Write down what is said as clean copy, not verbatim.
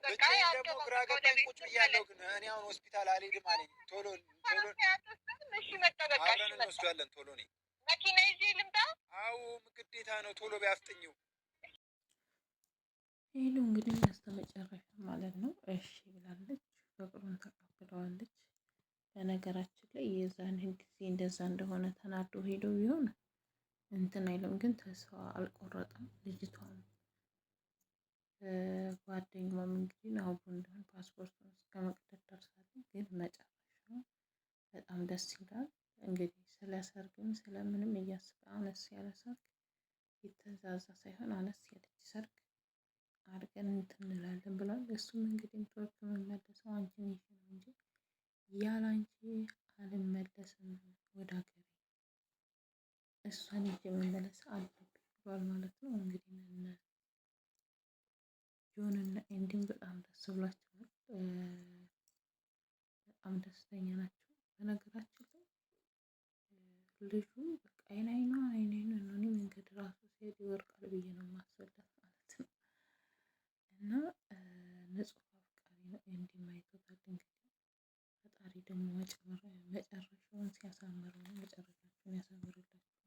ብቻዬን ደግሞ ግራ ገባኝ። ቁጭ ብያለሁ ግን እኔ አሁን ሆስፒታል አልሄድም አለኝ። ቶሎ አብረን እንወስዳለን። ቶሎ ነኝ መኪና ይዤ ልምጣ? አዎ ግዴታ ነው። ቶሎ ቢያፍጥኝው ሄሉ እንግዲህ በስተመጨረሻ ማለት ነው እሺ ብላለች። ፍቅሩን ተቀብለዋለች። በነገራችን ላይ የዛን ጊዜ እንደዛ እንደሆነ ተናዶ ሄዶ ቢሆን እንትን አይልም፣ ግን ተስፋ አልቆረጠም። ልጅቷም ጓደኛዋም እንግዲህ አብሮ እንደሆነ ፓስፖርቱን እስከ መቅደድ ደርሳለች። ግን መጨረሻው በጣም ደስ ይላል። እንግዲህ ስለ ሰርግም ስለምንም እያስበ አነስ ያለ ሰርግ የተዛዛ ሳይሆን አነስ ያለች ሰርግ አድርገን እንትን እንላለን ብሏል። እሱም እንግዲህ ምትወርክ የምመለሰው አንቺን ይዤ ነው እንጂ ያለ አንቺ አልመለስም ወደ ሀገሬ፣ እሷን ይዤ መመለስ አለብኝ ብሏል ማለት ነው። እንግዲህ ጆን እና ኤንዲም በጣም ደስ ብሏቸዋል። በጣም ደስተኛ ናቸው። በነገራችን ላይ ልጁ በቃ አይን አይኗ ነው። እኔ መንገድ ራሱ ሲሄድ ይወርቃል ብዬ ነው የማስበላት ማለት ነው። እና ንጹህ አፍቃሪ ነው። ኤንዲም አይቶታል። እንግዲህ ፈጣሪ ደግሞ መጨረሻውን ሲያሳምረው ነው። መጨረሻቸውን ያሳምርላቸው።